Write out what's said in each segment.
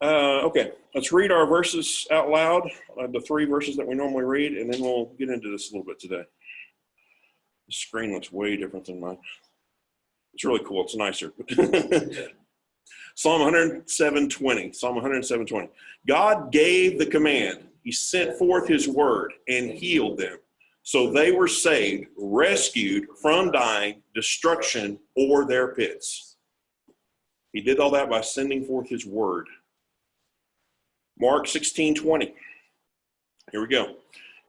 Okay, let's read our verses out loud, the 3 verses that we normally read, and then we'll get into this a little bit today. The screen looks way different than mine. It's really cool. It's nicer. Psalm 107:20. Psalm 107:20. God gave the command. He sent forth his word and healed them. So they were saved, rescued from dying, destruction, or their pits. He did all that by sending forth his word. Mark 16:20. Here we go.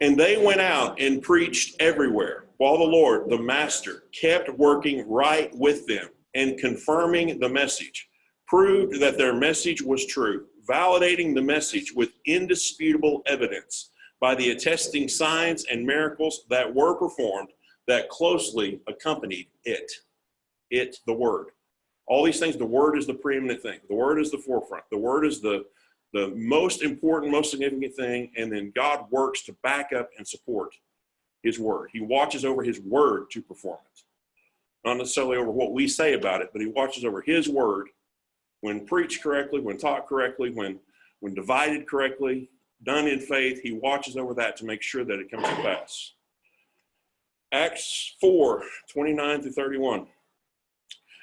And they went out and preached everywhere, while the Lord, the Master, kept working right with them and confirming the message, proved that their message was true, validating the message with indisputable evidence by the attesting signs and miracles that were performed that closely accompanied it. It, the word. All these things, the word is the preeminent thing. The word is the forefront. The word is the most important, most significant thing, and then God works to back up and support his word. He watches over his word to perform it. Not necessarily over what we say about it, but he watches over his word when preached correctly, when taught correctly, when divided correctly, done in faith. He watches over that to make sure that it comes to pass. Acts 4:29-31.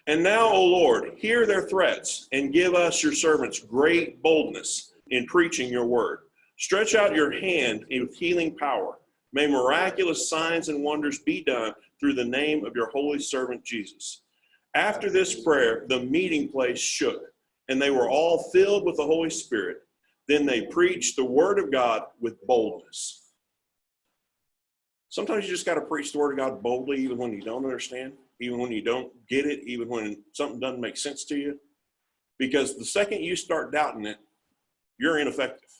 And now, O Lord, hear their threats and give us, your servants, great boldness in preaching your word. Stretch out your hand with healing power. May miraculous signs and wonders be done through the name of your holy servant Jesus. After this prayer, the meeting place shook, and they were all filled with the Holy Spirit. Then they preached the word of God with boldness. Sometimes you just got to preach the word of God boldly, even when you don't understand, even when you don't get it, even when something doesn't make sense to you. Because the second you start doubting it, you're ineffective.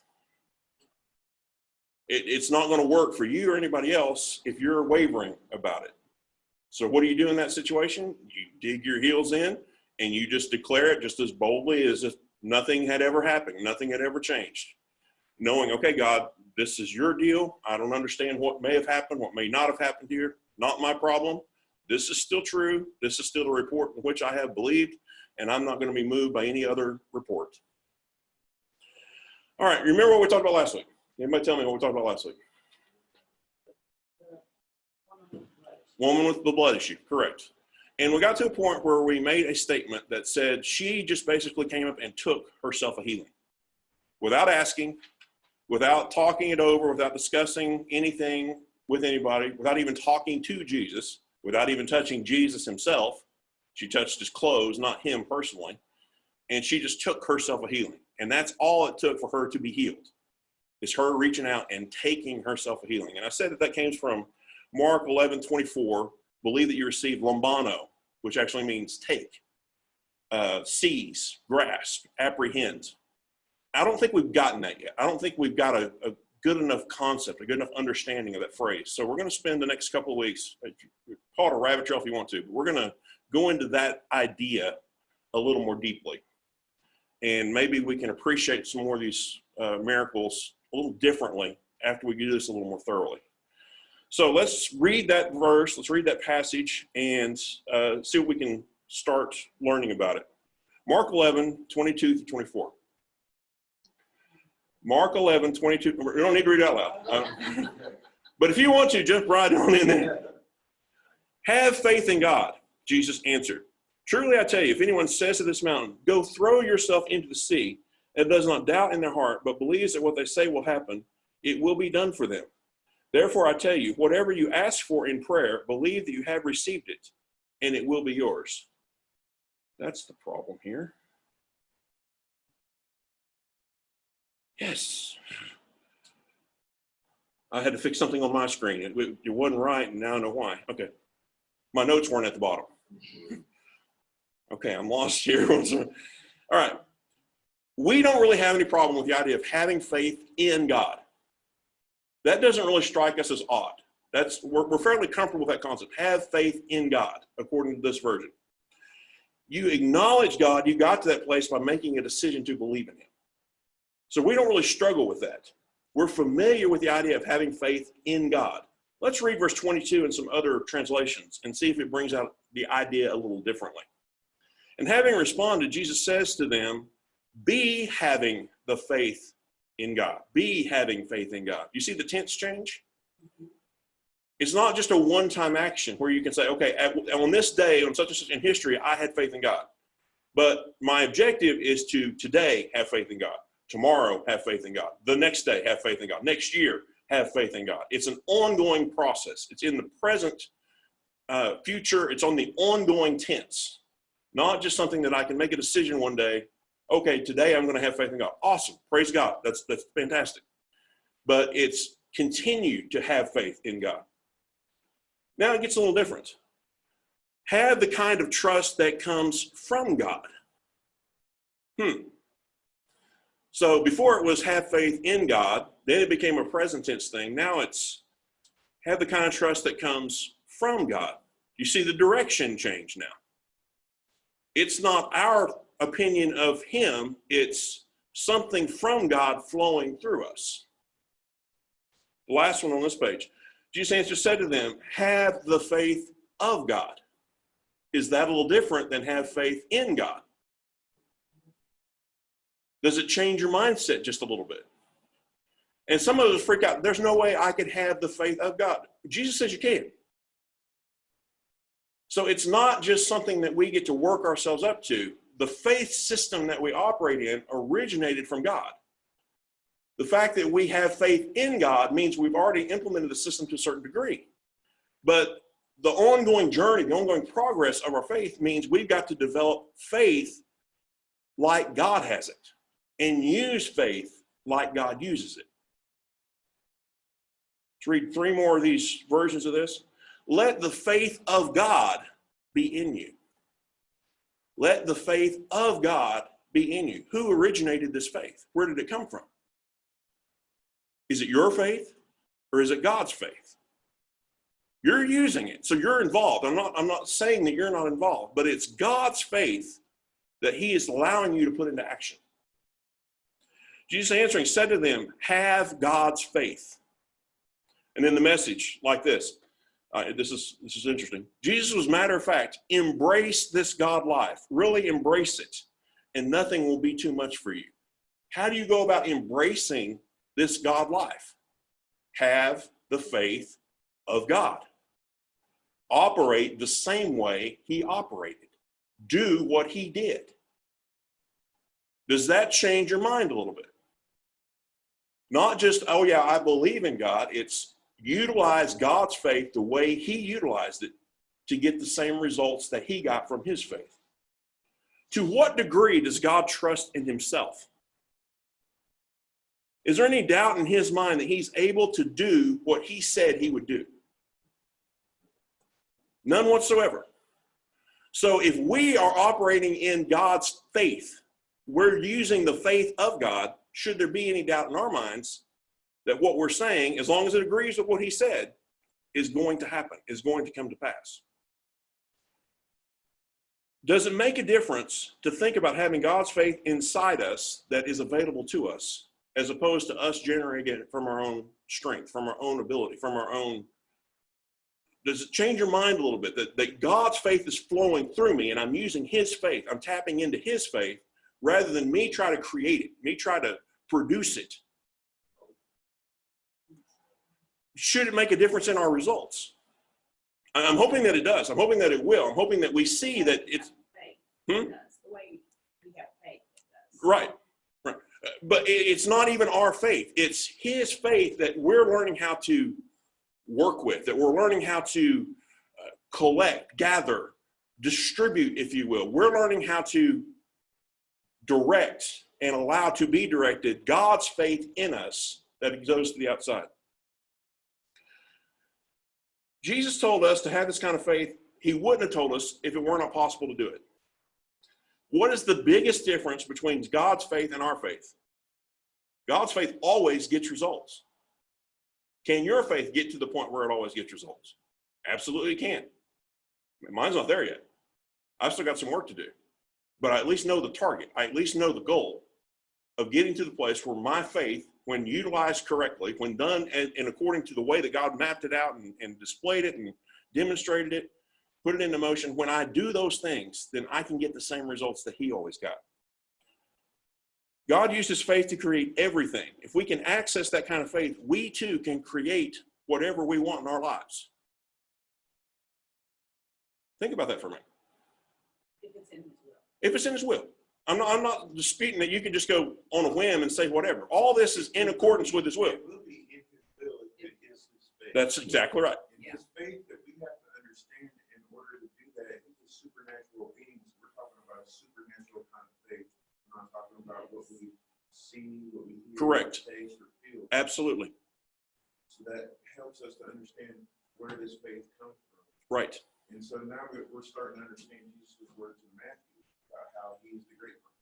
It's not going to work for you or anybody else if you're wavering about it. So what do you do in that situation? You dig your heels in and you just declare it just as boldly as if nothing had ever happened, nothing had ever changed. Knowing, okay, God, this is your deal. I don't understand what may have happened, what may not have happened here. Not my problem. This is still true. This is still the report in which I have believed, and I'm not going to be moved by any other report. All right, remember what we talked about last week? Anybody tell me what we talked about last week? Woman with the blood issue, correct. And we got to a point where we made a statement that said she just basically came up and took herself a healing. Without asking, without talking it over, without discussing anything with anybody, without even talking to Jesus, without even touching Jesus himself. She touched his clothes, not him personally. And she just took herself a healing. And that's all it took for her to be healed. Is her reaching out and taking herself a healing. And I said that came from Mark 11:24, believe that you receive lambano, which actually means take, seize, grasp, apprehend. I don't think we've gotten that yet. I don't think we've got a good enough concept, a good enough understanding of that phrase. So we're going to spend the next couple of weeks, call it a rabbit trail if you want to, but we're going to go into that idea a little more deeply. And maybe we can appreciate some more of these miracles a little differently after we do this a little more thoroughly. So let's read that verse, let's read that passage, and see what we can start learning about it. Mark 11:22-24. Mark 11:22. We don't need to read it out loud. But if you want to, jump right on in there. Have faith in God, Jesus answered. Truly I tell you, if anyone says to this mountain, go throw yourself into the sea, and does not doubt in their heart, but believes that what they say will happen, it will be done for them. Therefore I tell you, whatever you ask for in prayer, believe that you have received it, and it will be yours. That's the problem here. Yes. I had to fix something on my screen. It wasn't right, and now I know why. Okay. My notes weren't at the bottom. Okay, I'm lost here. All right. We don't really have any problem with the idea of having faith in God. That doesn't really strike us as odd. We're fairly comfortable with that concept. Have faith in God, according to this version. You acknowledge God, you got to that place by making a decision to believe in him. So we don't really struggle with that. We're familiar with the idea of having faith in God. Let's read verse 22 and some other translations and see if it brings out the idea a little differently. And having responded, Jesus says to them, be having the faith in God. Be having faith in God. You see the tense change? It's not just a one-time action where you can say, okay, on this day, on such and such in history, I had faith in God. But my objective is to today have faith in God. Tomorrow, have faith in God. The next day, have faith in God. Next year, have faith in God. It's an ongoing process. It's in the present, future. It's on the ongoing tense, not just something that I can make a decision one day. Okay, today I'm going to have faith in God. Awesome. Praise God. That's fantastic. But it's continue to have faith in God. Now it gets a little different. Have the kind of trust that comes from God. So before it was have faith in God, then it became a present tense thing. Now it's have the kind of trust that comes from God. You see the direction change now. It's not our opinion of him, it's something from God flowing through us. The last one on this page. Jesus answered, said to them, have the faith of God. Is that a little different than have faith in God? Does it change your mindset just a little bit? And some of us freak out. There's no way I could have the faith of God. Jesus says you can. So it's not just something that we get to work ourselves up to. The faith system that we operate in originated from God. The fact that we have faith in God means we've already implemented the system to a certain degree. But the ongoing journey, the ongoing progress of our faith means we've got to develop faith like God has it and use faith like God uses it. Let's read 3 more of these versions of this. Let the faith of God be in you. Let the faith of God be in you. Who originated this faith? Where did it come from? Is it your faith or is it God's faith? You're using it, so you're involved. I'm not saying that you're not involved, but it's God's faith that he is allowing you to put into action. Jesus answering said to them, have God's faith. And then the message like this. This is interesting. Jesus was, matter of fact, embrace this God life. Really embrace it, and nothing will be too much for you. How do you go about embracing this God life? Have the faith of God. Operate the same way he operated. Do what he did. Does that change your mind a little bit? Not just, oh yeah, I believe in God. It's utilize God's faith the way he utilized it to get the same results that he got from his faith. To what degree does God trust in himself? Is there any doubt in his mind that he's able to do what he said he would do? None whatsoever. So if we are operating in God's faith, we're using the faith of God, should there be any doubt in our minds that what we're saying, as long as it agrees with what he said, is going to happen, is going to come to pass? Does it make a difference to think about having God's faith inside us that is available to us, as opposed to us generating it from our own strength, from our own ability, from our own? Does it change your mind a little bit that God's faith is flowing through me and I'm using his faith, I'm tapping into his faith, rather than me try to create it, me try to produce it? Should it make a difference in our results? I'm hoping that it does. I'm hoping that it will. I'm hoping that we see that it's the way we have faith. Right. But it's not even our faith. It's his faith that we're learning how to work with, that we're learning how to collect, gather, distribute, if you will. We're learning how to direct and allow to be directed God's faith in us that goes to the outside. Jesus told us to have this kind of faith. He wouldn't have told us if it were not possible to do it. What is the biggest difference between God's faith and our faith? God's faith always gets results. Can your faith get to the point where it always gets results? Absolutely can. Mine's not there yet. I've still got some work to do. But I at least know the target. I at least know the goal of getting to the place where my faith, when utilized correctly, when done and according to the way that God mapped it out and displayed it and demonstrated it, put it into motion, when I do those things, then I can get the same results that he always got. God used his faith to create everything. If we can access that kind of faith, we too can create whatever we want in our lives. Think about that for a minute. If it's in his will. If it's in his will. I'm not disputing that you can just go on a whim and say whatever. All this is in accordance with his will. It will be in his will if it is his faith. That's exactly right. And his faith that we have to understand in order to do that, it's a supernatural beings. We're talking about a supernatural kind of faith. We're not talking about what we see, what we hear, Correct. taste, or feel. Absolutely. So that helps us to understand where this faith comes from. Right. And so now we're starting to understand Jesus' words in Matthew about how he is the great one.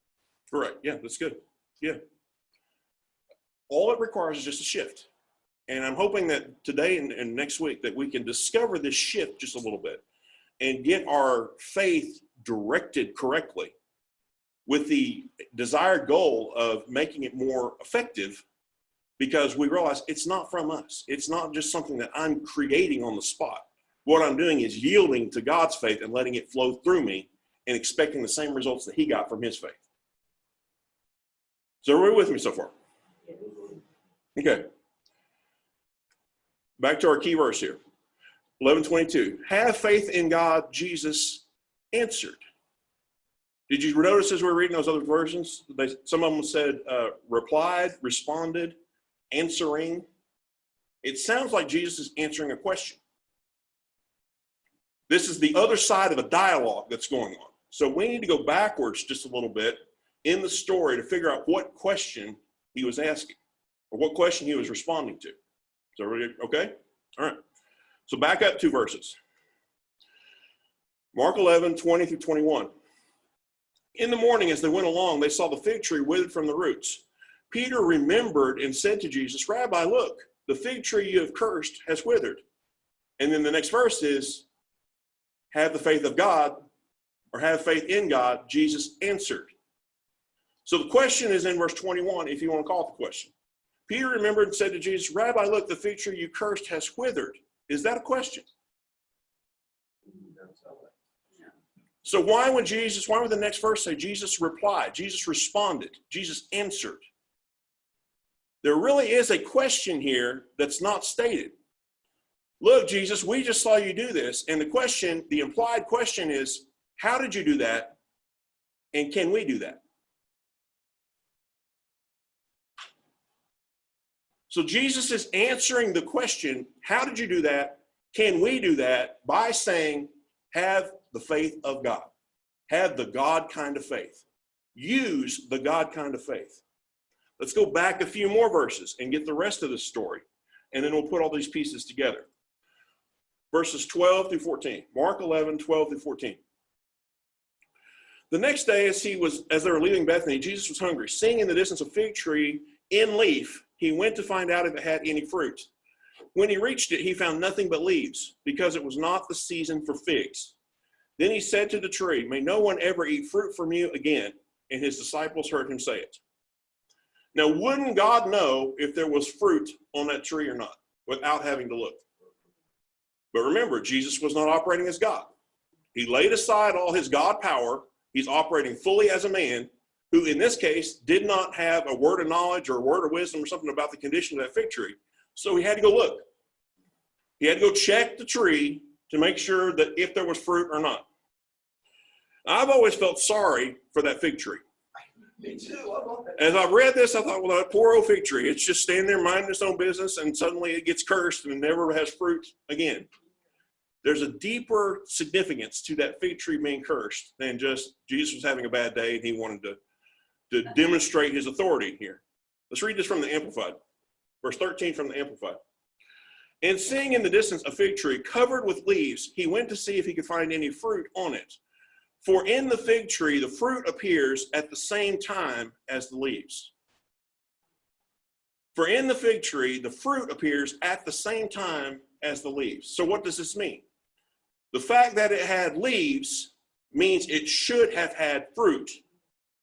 Correct. Yeah, that's good. Yeah. All it requires is just a shift. And I'm hoping that today and next week that we can discover this shift just a little bit and get our faith directed correctly with the desired goal of making it more effective, because we realize it's not from us. It's not just something that I'm creating on the spot. What I'm doing is yielding to God's faith and letting it flow through me and expecting the same results that he got from his faith. So are we with me so far? Okay. Back to our key verse here. 11:22. Have faith in God, Jesus answered. Did you notice as we were reading those other versions, some of them said replied, responded, answering. It sounds like Jesus is answering a question. This is the other side of a dialogue that's going on. So we need to go backwards just a little bit in the story to figure out what question he was asking or what question he was responding to. So okay? All right. So back up 2 verses. Mark 11:20-21. In the morning as they went along, they saw the fig tree withered from the roots. Peter remembered and said to Jesus, Rabbi, look, the fig tree you have cursed has withered. And then the next verse is, have the faith of God, or have faith in God, Jesus answered. So the question is in verse 21, if you want to call it the question. Peter remembered and said to Jesus, Rabbi, look, the fig tree you cursed has withered. Is that a question? So why would the next verse say Jesus replied, Jesus responded, Jesus answered? There really is a question here that's not stated. Look, Jesus, we just saw you do this. And the implied question is, how did you do that? And can we do that? So Jesus is answering the question, how did you do that? Can we do that? By saying, have the faith of God. Have the God kind of faith. Use the God kind of faith. Let's go back a few more verses and get the rest of the story. And then we'll put all these pieces together. Verses 12-14. Mark 11:12-14. The next day, as they were leaving Bethany, Jesus was hungry. Seeing in the distance a fig tree in leaf, he went to find out if it had any fruit. When he reached it, he found nothing but leaves, because it was not the season for figs. Then he said to the tree, may no one ever eat fruit from you again. And his disciples heard him say it. Now, wouldn't God know if there was fruit on that tree or not without having to look? But remember, Jesus was not operating as God. He laid aside all his God power. He's operating fully as a man who, in this case, did not have a word of knowledge or a word of wisdom or something about the condition of that fig tree. So he had to go look. He had to go check the tree to make sure that if there was fruit or not. I've always felt sorry for that fig tree. Me too. As I read this, I thought, well, that poor old fig tree, it's just standing there minding its own business, and suddenly it gets cursed and never has fruit again. There's a deeper significance to that fig tree being cursed than just Jesus was having a bad day and he wanted to demonstrate his authority here. Let's read this from the Amplified. Verse 13 from the Amplified. And seeing in the distance a fig tree covered with leaves, he went to see if he could find any fruit on it. For in the fig tree, the fruit appears at the same time as the leaves. For in the fig tree, the fruit appears at the same time as the leaves. So what does this mean? The fact that it had leaves means it should have had fruit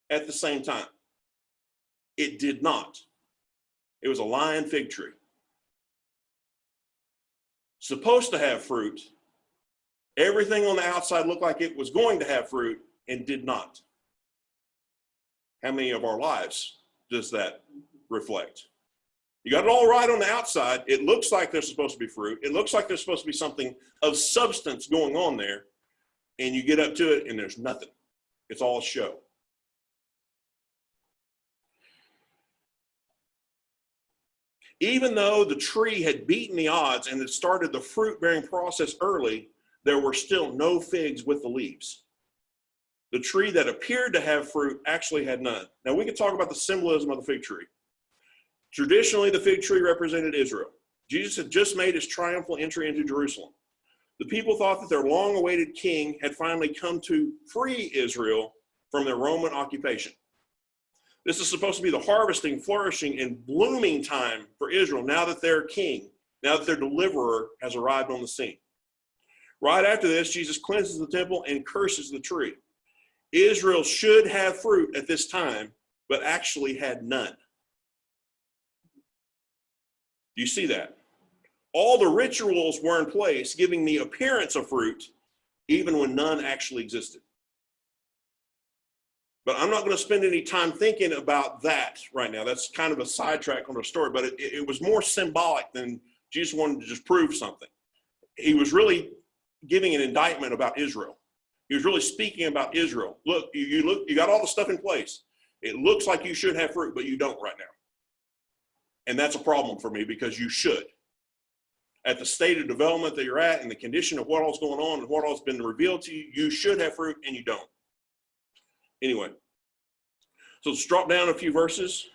at the same time. It did not. It was a lying fig tree. Supposed to have fruit. Everything on the outside looked like it was going to have fruit and did not. How many of our lives does that reflect? You got it all right on the outside. It looks like there's supposed to be fruit. It looks like there's supposed to be something of substance going on there. And you get up to it and there's nothing. It's all a show. Even though the tree had beaten the odds and had started the fruit-bearing process early, there were still no figs with the leaves. The tree that appeared to have fruit actually had none. Now we can talk about the symbolism of the fig tree. Traditionally, the fig tree represented Israel. Jesus had just made his triumphal entry into Jerusalem. The people thought that their long-awaited king had finally come to free Israel from their Roman occupation. This is supposed to be the harvesting, flourishing, and blooming time for Israel now that their king, now that their deliverer has arrived on the scene. Right after this, Jesus cleanses the temple and curses the tree. Israel should have fruit at this time, but actually had none. Do you see that? All the rituals were in place, giving the appearance of fruit, even when none actually existed. But I'm not going to spend any time thinking about that right now. That's kind of a sidetrack on the story, but it was more symbolic than Jesus wanted to just prove something. He was really giving an indictment about Israel. He was really speaking about Israel. Look, you got all the stuff in place. It looks like you should have fruit, but you don't right now. And that's a problem for me because you should. At the state of development that you're at and the condition of what all's going on and what all's been revealed to you, you should have fruit and you don't. Anyway, so let's drop down a few verses,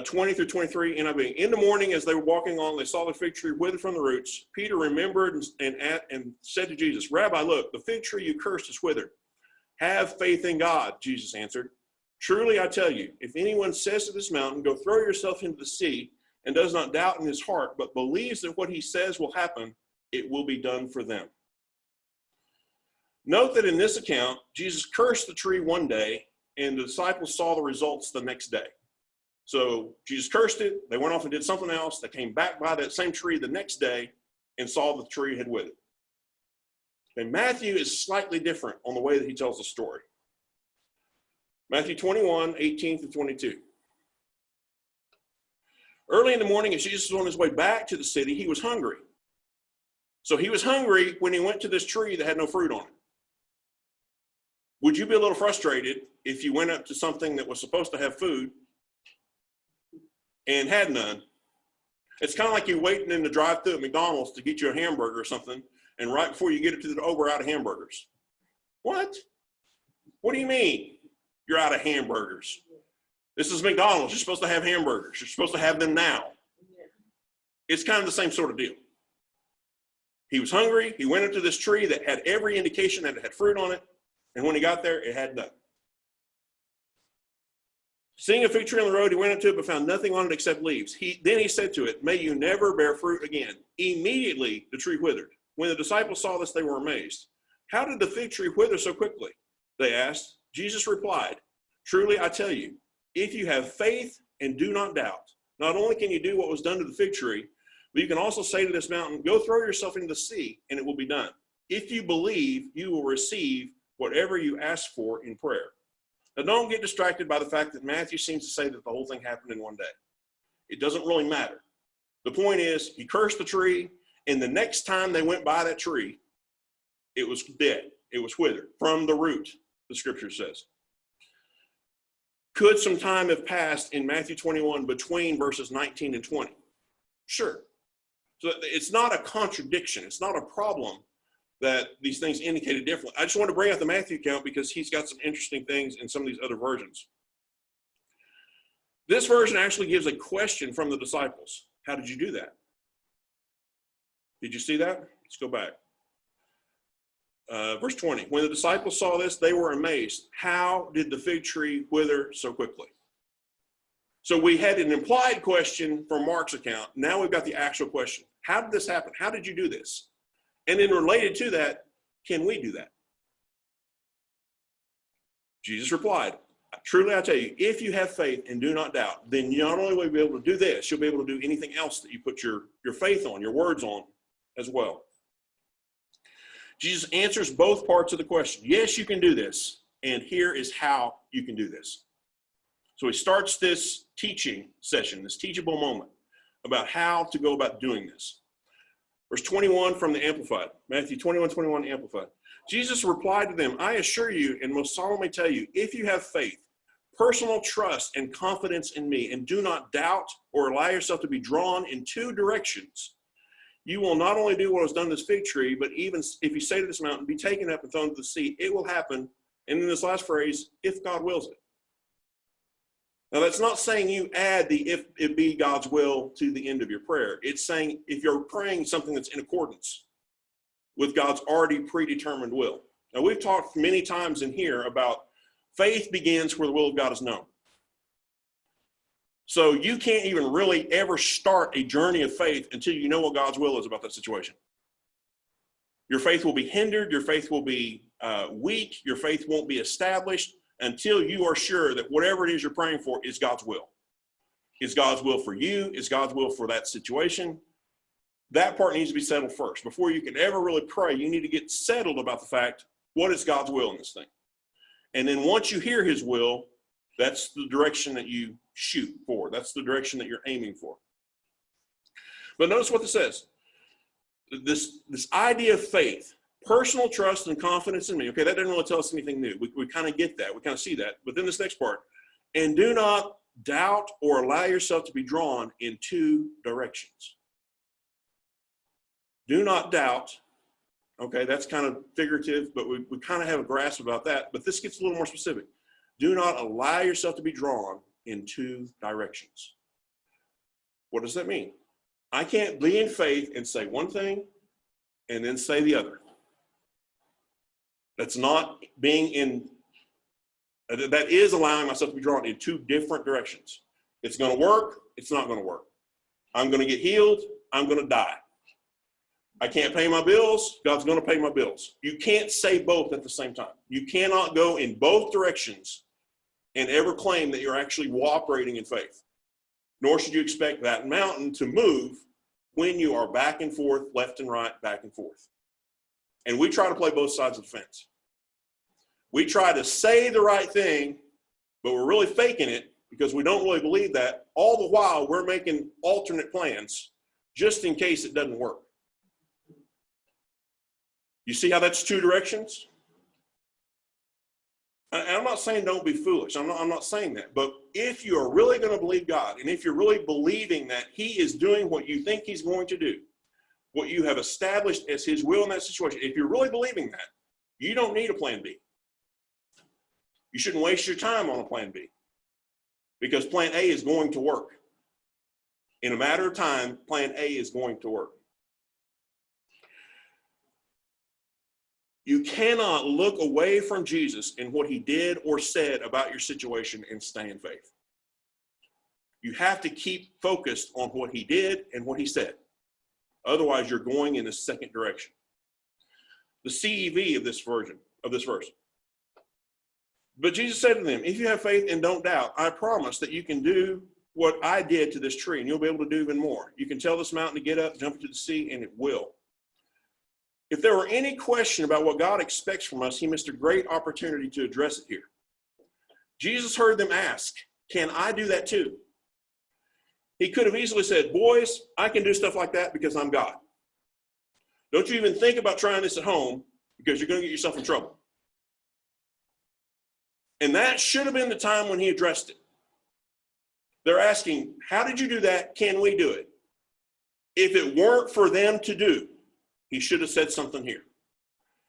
20 through 23 NIV. In the morning, as they were walking on, they saw the fig tree withered from the roots. Peter remembered and said to Jesus, "Rabbi, look, the fig tree you cursed is withered." "Have faith in God," Jesus answered. "Truly I tell you, if anyone says to this mountain, 'Go throw yourself into the sea,' and does not doubt in his heart, but believes that what he says will happen, it will be done for them." Note that in this account, Jesus cursed the tree one day, and the disciples saw the results the next day. So Jesus cursed it, they went off and did something else, they came back by that same tree the next day and saw the tree had withered. And Matthew is slightly different on the way that he tells the story. Matthew 21, 18 through 22. Early in the morning, as Jesus was on his way back to the city, he was hungry. So he was hungry when he went to this tree that had no fruit on it. Would you be a little frustrated if you went up to something that was supposed to have food and had none? It's kind of like you waiting in the drive-thru at McDonald's to get you a hamburger or something, and right before you get it to the door, we're out of hamburgers. What? What do you mean you're out of hamburgers? This is McDonald's. You're supposed to have hamburgers. You're supposed to have them now. It's kind of the same sort of deal. He was hungry. He went into this tree that had every indication that it had fruit on it. And when he got there, it had none. Seeing a fig tree on the road, he went into it but found nothing on it except leaves. Then he said to it, "May you never bear fruit again." Immediately the tree withered. When the disciples saw this, they were amazed. "How did the fig tree wither so quickly?" they asked. Jesus replied, "Truly I tell you, if you have faith and do not doubt, not only can you do what was done to the fig tree, but you can also say to this mountain, 'Go throw yourself into the sea,' and it will be done. If you believe, you will receive whatever you ask for in prayer." Now, don't get distracted by the fact that Matthew seems to say that the whole thing happened in one day. It doesn't really matter. The point is, he cursed the tree, and the next time they went by that tree, it was dead. It was withered from the root, the scripture says. Could some time have passed in Matthew 21 between verses 19 and 20? Sure. So it's not a contradiction. It's not a problem that these things indicated differently. I just want to bring out the Matthew account because he's got some interesting things in some of these other versions. This version actually gives a question from the disciples. How did you do that? Did you see that? Let's go back. Verse 20. When the disciples saw this, they were amazed. How did the fig tree wither so quickly? So we had an implied question from Mark's account. Now we've got the actual question. How did this happen? How did you do this? And then related to that, can we do that? Jesus replied, "Truly I tell you, if you have faith and do not doubt, then you not only will be able to do this, you'll be able to do anything else that you put your faith on, your words on as well." Jesus answers both parts of the question. Yes, you can do this, and here is how you can do this. So he starts this teaching session, this teachable moment about how to go about doing this. Verse 21 from the Amplified, Matthew 21:21 Amplified. Jesus replied to them, I assure you and most solemnly tell you, if you have faith, personal trust and confidence in me, and do not doubt or allow yourself to be drawn in two directions, you will not only do what was done to this fig tree, but even if you say to this mountain, be taken up and thrown to the sea, it will happen. And in this last phrase, if God wills it. Now, that's not saying you add the if it be God's will to the end of your prayer. It's saying if you're praying something that's in accordance with God's already predetermined will. Now, we've talked many times in here about faith begins where the will of God is known. So you can't even really ever start a journey of faith until you know what God's will is about that situation. Your faith will be hindered. Your faith will be weak. Your faith won't be established until you are sure that whatever it is you're praying for is God's will. It's God's will for you. It's God's will for that situation. That part needs to be settled first. Before you can ever really pray, you need to get settled about the fact, what is God's will in this thing? And then once you hear his will, that's the direction that you shoot for. That's the direction that you're aiming for. But notice what this says. This idea of faith, personal trust and confidence in me. Okay, that doesn't really tell us anything new. We kind of get that. We kind of see that. But then this next part, and do not doubt or allow yourself to be drawn in two directions. Do not doubt. Okay, that's kind of figurative, but we kind of have a grasp about that. But this gets a little more specific. Do not allow yourself to be drawn in two directions. What does that mean? I can't be in faith and say one thing and then say the other. That's not being in, that is allowing myself to be drawn in two different directions. It's going to work. It's not going to work. I'm going to get healed. I'm going to die. I can't pay my bills. God's going to pay my bills. You can't say both at the same time. You cannot go in both directions and ever claim that you're actually operating in faith. Nor should you expect that mountain to move when you are back and forth, left and right, back and forth. And we try to play both sides of the fence. We try to say the right thing, but we're really faking it because we don't really believe that. All the while, we're making alternate plans just in case it doesn't work. You see how that's two directions? And I'm not saying don't be foolish. I'm not saying that. But if you are really going to believe God, and if you're really believing that he is doing what you think he's going to do, what you have established as his will in that situation, if you're really believing that, you don't need a plan B. You shouldn't waste your time on a plan B because plan A is going to work. In a matter of time, plan A is going to work. You cannot look away from Jesus and what he did or said about your situation and stay in faith. You have to keep focused on what he did and what he said. Otherwise, you're going in the second direction. The CEV of this verse. But Jesus said to them, if you have faith and don't doubt, I promise that you can do what I did to this tree, and you'll be able to do even more. You can tell this mountain to get up, jump into the sea, and it will. If there were any question about what God expects from us, he missed a great opportunity to address it here. Jesus heard them ask, can I do that too? He could have easily said, boys, I can do stuff like that because I'm God. Don't you even think about trying this at home because you're going to get yourself in trouble. And that should have been the time when he addressed it. They're asking, how did you do that? Can we do it? If it weren't for them to do, he should have said something here.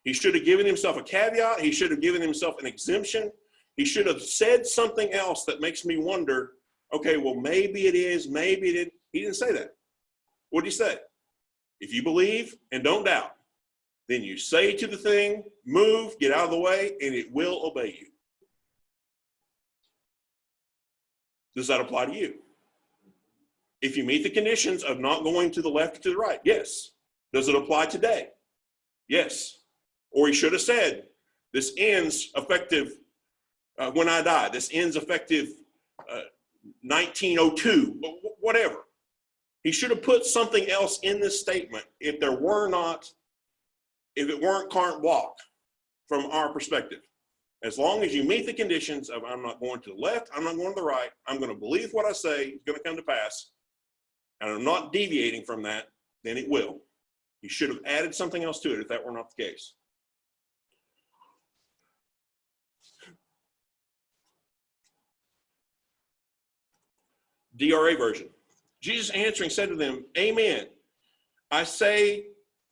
He should have given himself a caveat. He should have given himself an exemption. He should have said something else that makes me wonder, okay, well, maybe it is, maybe it isn't. He didn't say that. What did he say? If you believe and don't doubt, then you say to the thing, move, get out of the way, and it will obey you. Does that apply to you? If you meet the conditions of not going to the left or to the right, yes. Does it apply today? Yes. Or he should have said, this ends effective when I die. This ends effective 1902, whatever. He should have put something else in this statement if it weren't carte blanche from our perspective. As long as you meet the conditions of I'm not going to the left, I'm not going to the right, I'm going to believe what I say is going to come to pass, and I'm not deviating from that, then it will. You should have added something else to it if that were not the case. DRA version. Jesus answering said to them, Amen. I say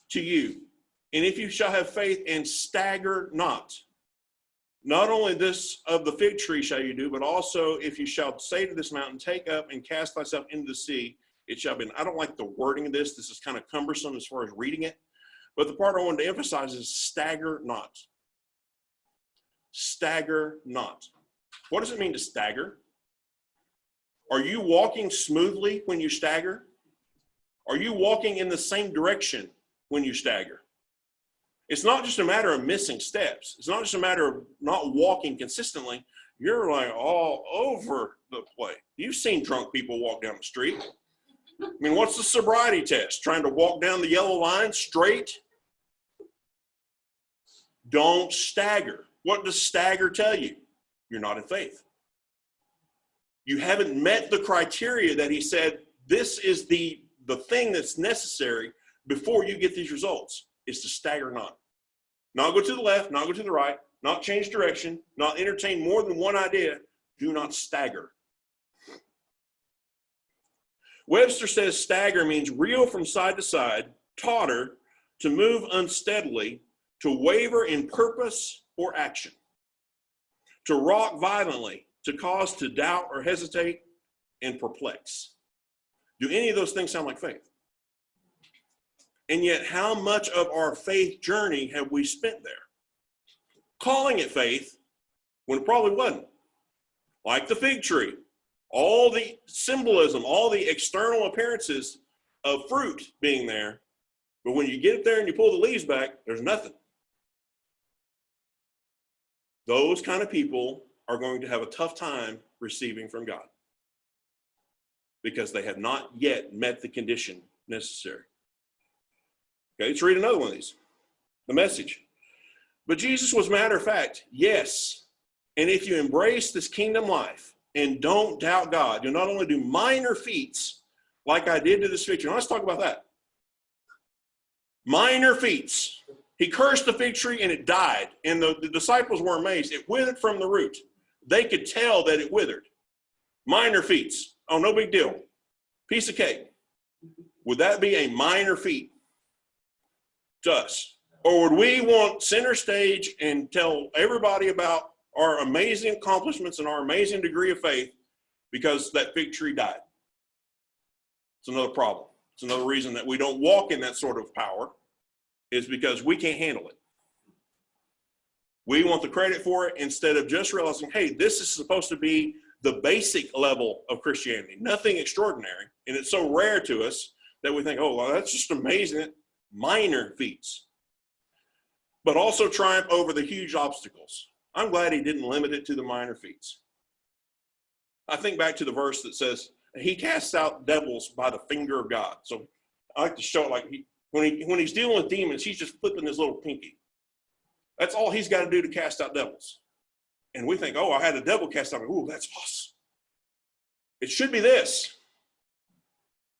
to you, and if you shall have faith and stagger not, not only this of the fig tree shall you do, but also if you shall say to this mountain, take up and cast thyself into the sea, it shall be. I don't like the wording of this. This is kind of cumbersome as far as reading it. But the part I wanted to emphasize is stagger not. Stagger not. What does it mean to stagger? Are you walking smoothly when you stagger? Are you walking in the same direction when you stagger? It's not just a matter of missing steps. It's not just a matter of not walking consistently. You're like all over the place. You've seen drunk people walk down the street. I mean, what's the sobriety test? Trying to walk down the yellow line straight? Don't stagger. What does stagger tell you? You're not in faith. You haven't met the criteria that he said, this is the thing that's necessary before you get these results, is to stagger not. Not go to the left, not go to the right, not change direction, not entertain more than one idea. Do not stagger. Webster says stagger means reel from side to side, totter, to move unsteadily, to waver in purpose or action, to rock violently, to cause to doubt or hesitate and perplex. Do any of those things sound like faith? And yet, how much of our faith journey have we spent there? Calling it faith when it probably wasn't. Like the fig tree. All the symbolism, all the external appearances of fruit being there. But when you get it there and you pull the leaves back, there's nothing. Those kind of people are going to have a tough time receiving from God, because they have not yet met the condition necessary. Okay, let's read another one of these. The Message. But Jesus was matter of fact, yes. And if you embrace this kingdom life and don't doubt God, you'll not only do minor feats like I did to this fig tree. Now let's talk about that. Minor feats. He cursed the fig tree and it died. And the disciples were amazed. It withered from the root. They could tell that it withered. Minor feats. Oh, no big deal. Piece of cake. Would that be a minor feat to us? Or would we want center stage and tell everybody about our amazing accomplishments and our amazing degree of faith because that fig tree died? It's another problem. It's another reason that we don't walk in that sort of power, is because we can't handle it. We want the credit for it instead of just realizing, hey, this is supposed to be the basic level of Christianity, nothing extraordinary. And it's so rare to us that we think, oh, well, that's just amazing. Minor feats. But also triumph over the huge obstacles. I'm glad he didn't limit it to the minor feats. I think back to the verse that says, he casts out devils by the finger of God. So I like to show it like when he's dealing with demons, he's just flipping his little pinky. That's all he's got to do to cast out devils. And we think, oh, I had a devil cast out. Ooh, that's awesome. It should be this.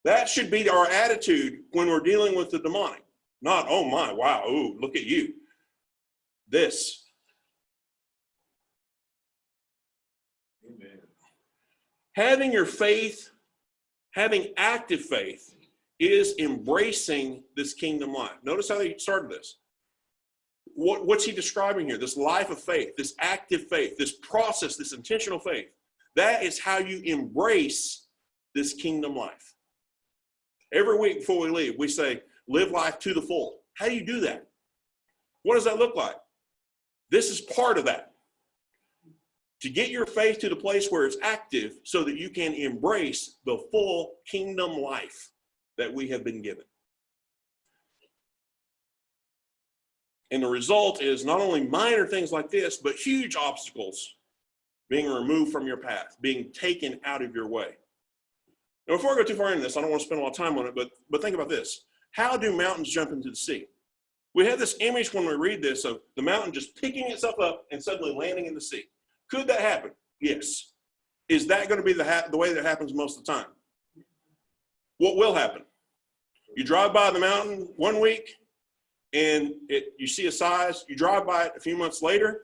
That should be our attitude when we're dealing with the demonic. Not, oh my, wow, ooh, look at you. This. Amen. Having your faith, having active faith, is embracing this kingdom life. Notice how he started this. What's he describing here? This life of faith, this active faith, this process, this intentional faith. That is how you embrace this kingdom life. Every week before we leave, we say, live life to the full. How do you do that? What does that look like? This is part of that. To get your faith to the place where it's active so that you can embrace the full kingdom life that we have been given. And the result is not only minor things like this, but huge obstacles being removed from your path, being taken out of your way. Now, before I go too far into this, I don't want to spend a lot of time on it, but think about this. How do mountains jump into the sea? We have this image when we read this of the mountain just picking itself up and suddenly landing in the sea. Could that happen? Yes. Is that going to be the way that happens most of the time? What will happen? You drive by the mountain one week and you see a size. You drive by it a few months later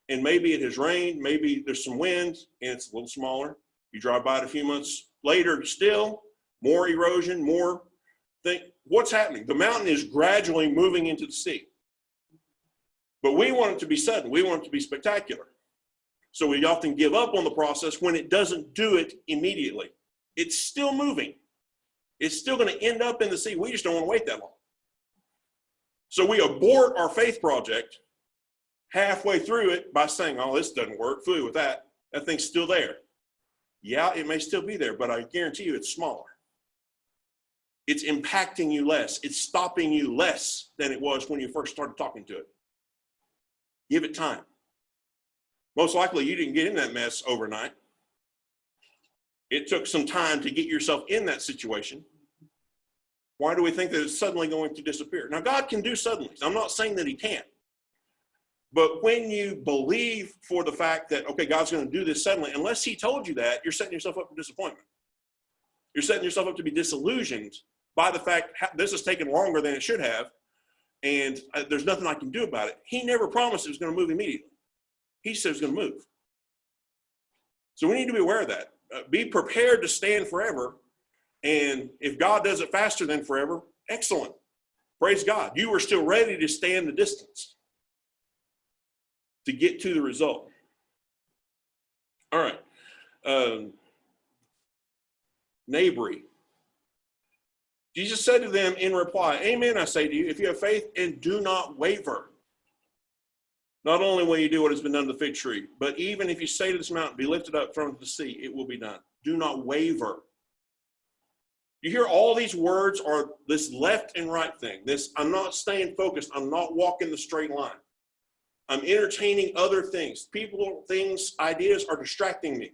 and maybe it has rained. Maybe there's some wind and it's a little smaller. You drive by it a few months later, still more erosion, more thing. What's happening? The mountain is gradually moving into the sea. But we want it to be sudden. We want it to be spectacular. So we often give up on the process when it doesn't do it immediately. It's still moving. It's still going to end up in the sea. We just don't want to wait that long. So we abort our faith project halfway through it by saying, oh, this doesn't work. Fooey with that. That thing's still there. Yeah, it may still be there, but I guarantee you it's smaller. It's impacting you less. It's stopping you less than it was when you first started talking to it. Give it time. Most likely you didn't get in that mess overnight. It took some time to get yourself in that situation. Why do we think that it's suddenly going to disappear? Now, God can do suddenly. I'm not saying that he can't. But when you believe for the fact that, okay, God's going to do this suddenly, unless he told you that, you're setting yourself up for disappointment. You're setting yourself up to be disillusioned by the fact this has taken longer than it should have, and there's nothing I can do about it. He never promised it was going to move immediately. He said it's going to move. So we need to be aware of that. Be prepared to stand forever. And if God does it faster than forever, excellent. Praise God. You are still ready to stand the distance to get to the result. All right. Nabri. Jesus said to them in reply, amen, I say to you, if you have faith and do not waver, not only will you do what has been done to the fig tree, but even if you say to this mountain, be lifted up from the sea, it will be done. Do not waver. You hear all these words are this left and right thing. This, I'm not staying focused. I'm not walking the straight line. I'm entertaining other things. People, things, ideas are distracting me,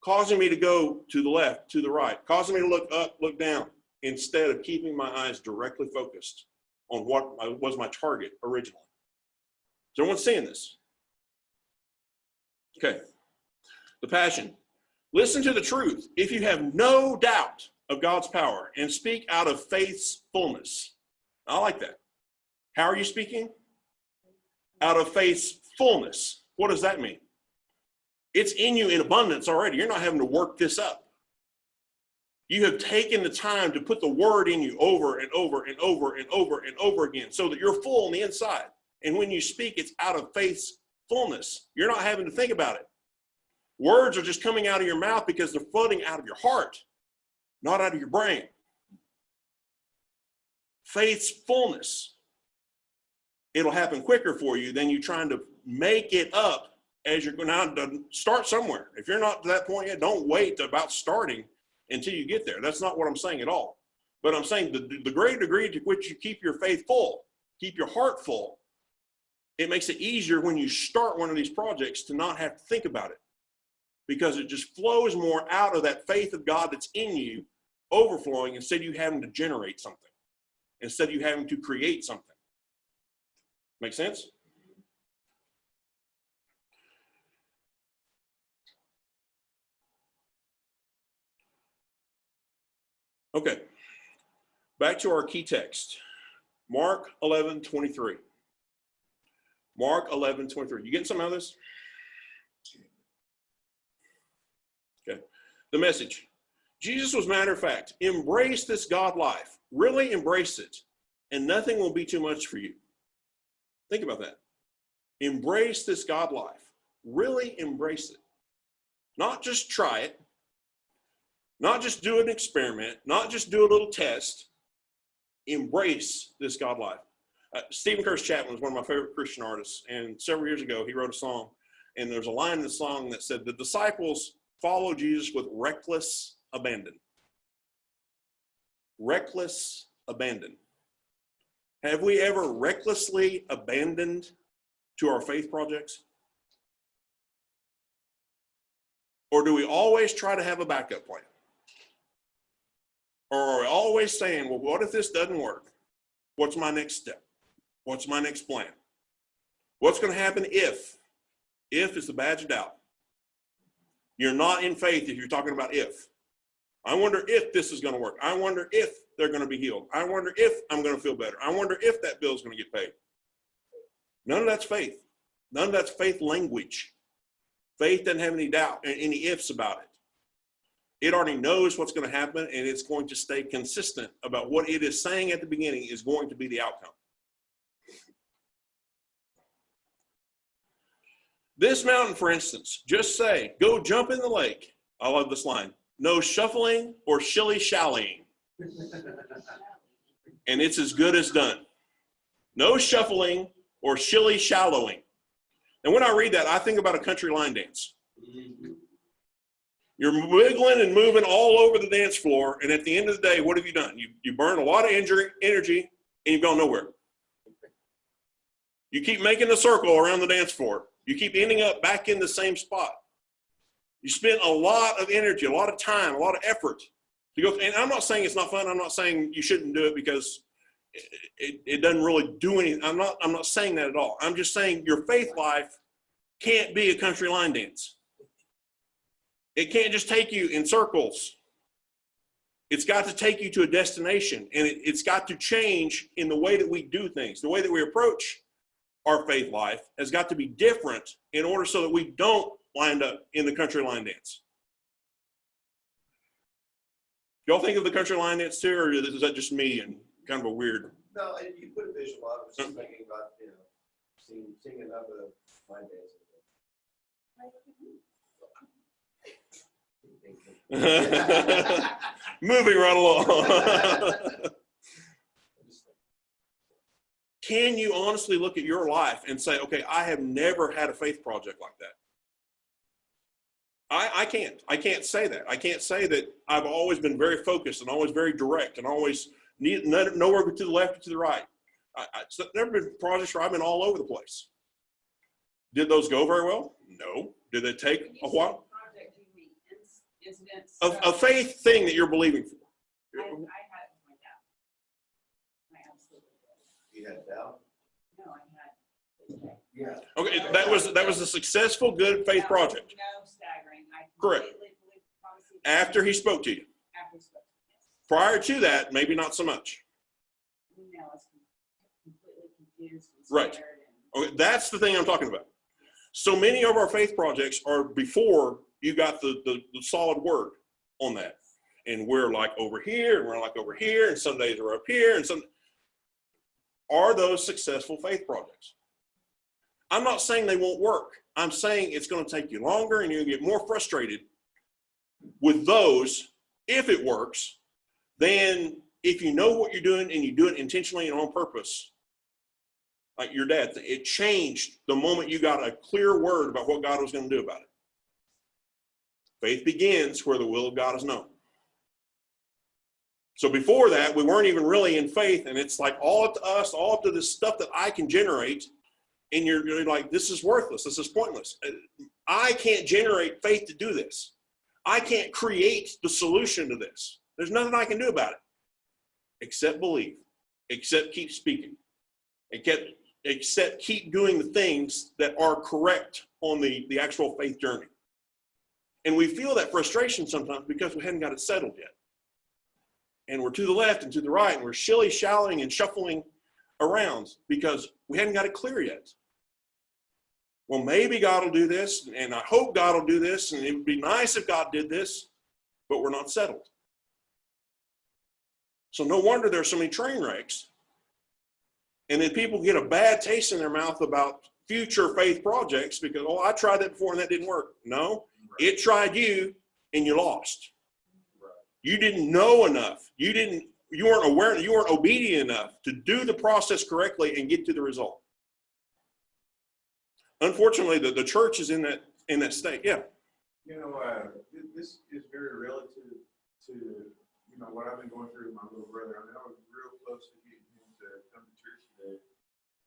causing me to go to the left, to the right, causing me to look up, look down, instead of keeping my eyes directly focused on what was my target originally. Is everyone seeing this? Okay. The Passion. Listen to the truth. If you have no doubt of God's power and speak out of faith's fullness. I like that. How are you speaking? Out of faith's fullness. What does that mean? It's in you in abundance already. You're not having to work this up. You have taken the time to put the word in you over and over and over and over and over again so that you're full on the inside. And when you speak, it's out of faith's fullness. You're not having to think about it. Words are just coming out of your mouth because they're flooding out of your heart, not out of your brain. Faith's fullness. It'll happen quicker for you than you trying to make it up as you're going to start somewhere. If you're not to that point yet, don't wait about starting until you get there. That's not what I'm saying at all. But I'm saying the greater degree to which you keep your faith full, keep your heart full, it makes it easier when you start one of these projects to not have to think about it, because it just flows more out of that faith of God that's in you, overflowing, instead of you having to generate something, instead of you having to create something. Make sense? Okay, back to our key text, Mark 11:23. Mark 11:23. You getting some of this? Okay. The Message. Jesus was, matter of fact, embrace this God life. Really embrace it, and nothing will be too much for you. Think about that. Embrace this God life. Really embrace it. Not just try it. Not just do an experiment. Not just do a little test. Embrace this God life. Stephen Curtis Chapman is one of my favorite Christian artists, and several years ago he wrote a song, and there's a line in the song that said, the disciples followed Jesus with reckless abandon. Reckless abandon. Have we ever recklessly abandoned to our faith projects? Or do we always try to have a backup plan? Or are we always saying, well, what if this doesn't work? What's my next step? What's my next plan? What's going to happen if? If is the badge of doubt. You're not in faith if you're talking about if. I wonder if this is going to work. I wonder if they're going to be healed. I wonder if I'm going to feel better. I wonder if that bill's going to get paid. None of that's faith. None of that's faith language. Faith doesn't have any doubt and any ifs about it. It already knows what's going to happen, and it's going to stay consistent about what it is saying at the beginning is going to be the outcome. This mountain, for instance, just say, go jump in the lake. I love this line. No shuffling or shilly-shallying. And it's as good as done. No shuffling or shilly-shallowing. And when I read that, I think about a country line dance. You're wiggling and moving all over the dance floor, and at the end of the day, what have you done? You burn a lot of energy, and you've gone nowhere. You keep making a circle around the dance floor. You keep ending up back in the same spot. You spend a lot of energy, a lot of time, a lot of effort to go. And I'm not saying it's not fun. I'm not saying you shouldn't do it because it doesn't really do anything. I'm not saying that at all. I'm just saying your faith life can't be a country line dance. It can't just take you in circles. It's got to take you to a destination, and it's got to change in the way that we do things. The way that we approach our faith life has got to be different in order so that we don't wind up in the country line dance. Y'all think of the country line dance too, or is that just me and kind of a weird? No, and you put a visual on it. I was just thinking about, seeing enough of line dancing. Moving right along. Can you honestly look at your life and say, okay, I have never had a faith project like that? I can't say that. I can't say that I've always been very focused and always very direct and always nowhere to the left or to the right. It's never been projects where I've been all over the place. Did those go very well? No. Did they take a while? Project, do you mean incidents? A faith thing that you're believing for. I had it with my dad. I absolutely did. You had doubt? No, I had. Yeah. Okay, that was a successful, good faith project. No staggering. I Correct. completely believe the promise of God. After he spoke to you. After he spoke to me, yes. Prior to that, maybe not so much. No, I was completely confused and Right. scared. And, Okay, that's the thing I'm talking about. So many of our faith projects are before you got the solid word on that. And we're like over here, and we're like over here, and some days we're up here, and some. Are those successful faith projects? I'm not saying they won't work. I'm saying it's going to take you longer, and you're going to get more frustrated with those if it works than if you know what you're doing and you do it intentionally and on purpose. Like your dad, it changed the moment you got a clear word about what God was going to do about it. Faith begins where the will of God is known. So before that, we weren't even really in faith, and it's like all up to us, all up to this stuff that I can generate, and you're like, this is worthless, this is pointless. I can't generate faith to do this. I can't create the solution to this. There's nothing I can do about it except believe, except keep speaking, except keep doing the things that are correct on the actual faith journey. And we feel that frustration sometimes because we hadn't got it settled yet. And we're to the left and to the right, and we're shilly-shallying and shuffling around because we hadn't got it clear yet. Well, maybe God will do this, and I hope God will do this, and it would be nice if God did this, but we're not settled. So no wonder there's so many train wrecks. And then people get a bad taste in their mouth about future faith projects because, oh, I tried that before and that didn't work. No, it tried you and you lost. You didn't know enough. You weren't aware, you weren't obedient enough to do the process correctly and get to the result. Unfortunately, the church is in that state. Yeah. This is very relative to what I've been going through with my little brother. I mean, I was real close to getting him to come to church today,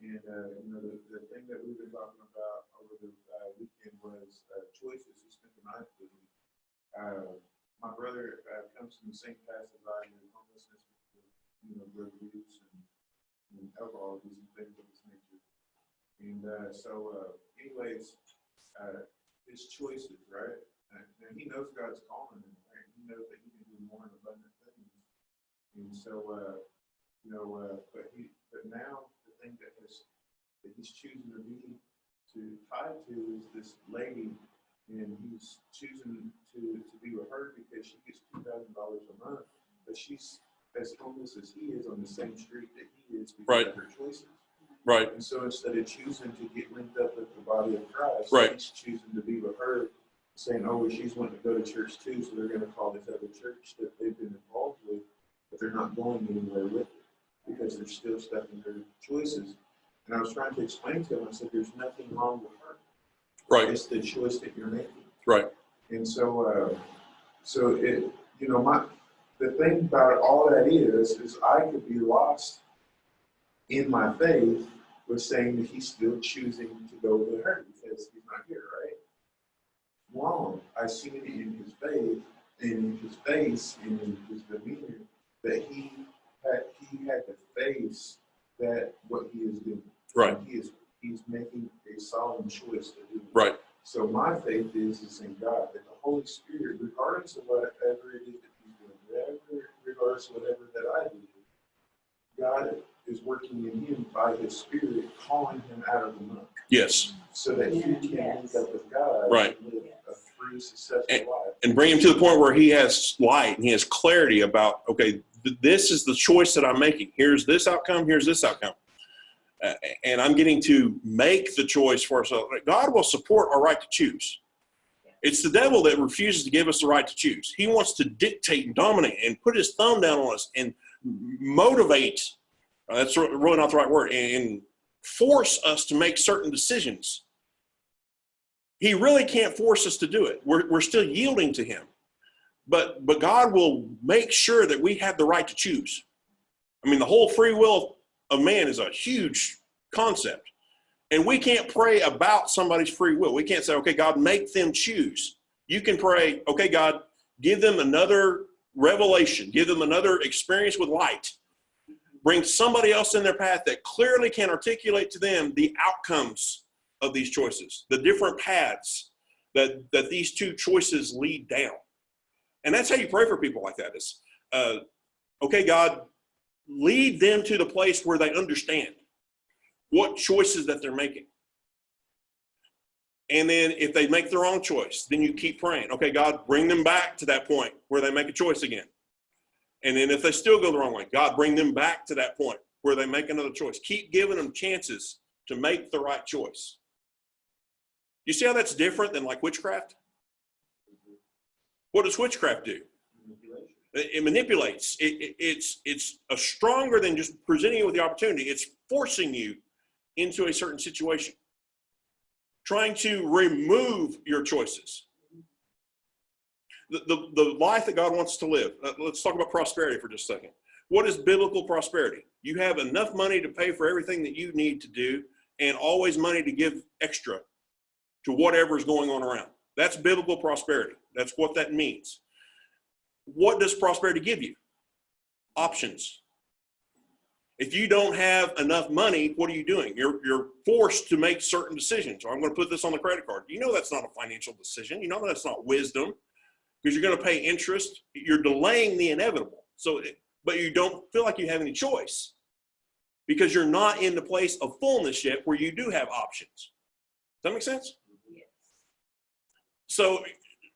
and the thing that we've been talking about over the weekend was choices. He spent the night with me. My brother comes from the same path as I do, homelessness, drug abuse, and alcohol abuse and things of this nature. And anyways, his choices, right? And he knows God's calling him, right? He knows that he can do more and abundant things. And so, but now the thing that he's choosing to tie to is this lady, and he's choosing to be with her because she gets $2,000 a month, but she's as homeless as he is on the same street that he is because Right. of her choices. Right. And so instead of choosing to get linked up with the body of Christ, Right. he's choosing to be with her, saying, oh, well, she's wanting to go to church too, so they're going to call this other church that they've been involved with, but they're not going anywhere with it because they're still stuck in their choices. And I was trying to explain to him, I said, there's nothing wrong with her. Right. It's the choice that you're making. Right. And so, the thing about all that is I could be lost in my faith with saying that he's still choosing to go with her because he's not here, right? Wrong. I seen it in his faith, and in his face, and in his demeanor, that he had to face that what he is doing. Right. He's making a solemn choice to do it. Right. So my faith is in God, that the Holy Spirit, regardless of whatever it is that he's doing, regardless of whatever that I do, God is working in him by his Spirit, calling him out of the muck, Yes. so that he can link up with God Right. and live a free, successful life. And bring him to the point where he has light and he has clarity about, okay, this is the choice that I'm making. Here's this outcome. Here's this outcome. And I'm getting to make the choice for ourselves. God will support our right to choose. It's the devil that refuses to give us the right to choose. He wants to dictate and dominate and put his thumb down on us and motivate, that's really not the right word, and force us to make certain decisions. He really can't force us to do it. We're still yielding to him. But God will make sure that we have the right to choose. I mean, the whole free will of man is a huge concept. And we can't pray about somebody's free will. We can't say, okay, God, make them choose. You can pray, okay, God, give them another revelation. Give them another experience with light. Bring somebody else in their path that clearly can articulate to them the outcomes of these choices, the different paths that these two choices lead down. And that's how you pray for people like that is, okay, God, lead them to the place where they understand what choices that they're making. And then if they make the wrong choice, then you keep praying. Okay, God, bring them back to that point where they make a choice again. And then if they still go the wrong way, God, bring them back to that point where they make another choice. Keep giving them chances to make the right choice. You see how that's different than like witchcraft? What does witchcraft do? It manipulates. It's a stronger than just presenting you with the opportunity. It's forcing you into a certain situation, trying to remove your choices. The life that God wants to live. Let's talk about prosperity for just a second. What is biblical prosperity? You have enough money to pay for everything that you need to do and always money to give extra to whatever is going on around. That's biblical prosperity. That's what that means. What does prosperity give you? Options. If you don't have enough money, what are you doing? You're forced to make certain decisions. Or I'm going to put this on the credit card. You know that's not a financial decision. You know that's not wisdom because you're going to pay interest. You're delaying the inevitable. But you don't feel like you have any choice because you're not in the place of fullness yet where you do have options. Does that make sense? Yes. So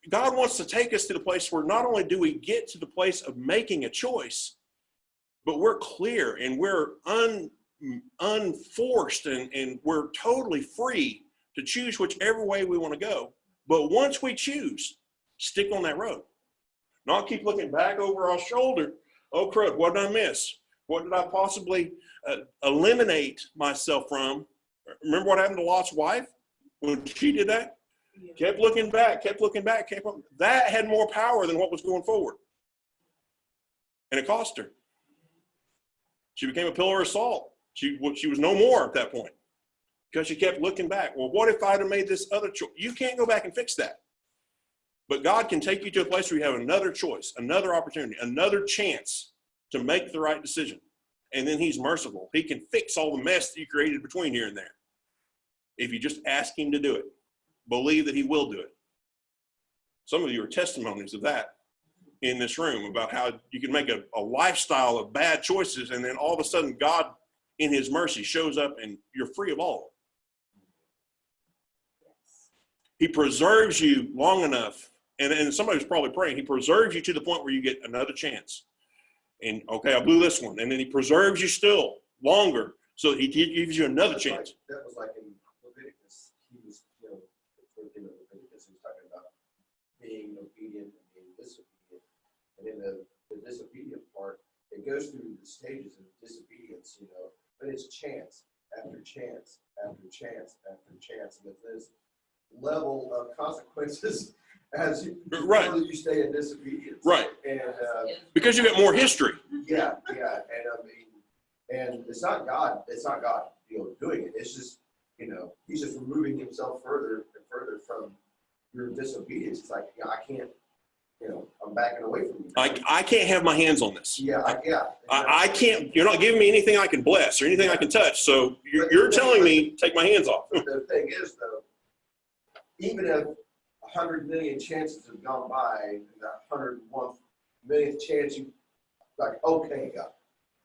God wants to take us to the place where not only do we get to the place of making a choice, but we're clear and we're unforced and we're totally free to choose whichever way we want to go. But once we choose, stick on that road. Not keep looking back over our shoulder. Oh, crud, what did I miss? What did I possibly eliminate myself from? Remember what happened to Lot's wife when she did that? Kept looking back. That had more power than what was going forward. And it cost her. She became a pillar of salt. She was no more at that point because she kept looking back. Well, what if I'd have made this other choice? You can't go back and fix that. But God can take you to a place where you have another choice, another opportunity, another chance to make the right decision. And then he's merciful. He can fix all the mess that you created between here and there. If you just ask him to do it, believe that he will do it. Some of you are testimonies of that in this room, about how you can make a lifestyle of bad choices, and then all of a sudden God in his mercy shows up and you're free of all. He preserves you long enough, and somebody's probably praying, he preserves you to the point where you get another chance. And okay, I blew this one. And then he preserves you still longer, so he gives you another chance. That was like in Leviticus. He was, in Leviticus, he was talking about being obedient and being disobedient. And in the disobedient part, it goes through the stages of disobedience, but it's chance after chance after chance after chance. And there's level of consequences as you, Right. you stay in disobedience. Right. And Because you got more history. yeah, and and it's not God doing it. It's just, he's just removing himself further and further from your disobedience. It's like, I can't, I'm backing away from you. I can't have my hands on this. Yeah. I can't, you're not giving me anything I can bless or anything I can touch. So you're telling me, take my hands off. The thing is, though, even if 100 million chances have gone by, and that 101 millionth chance, you like, okay, God,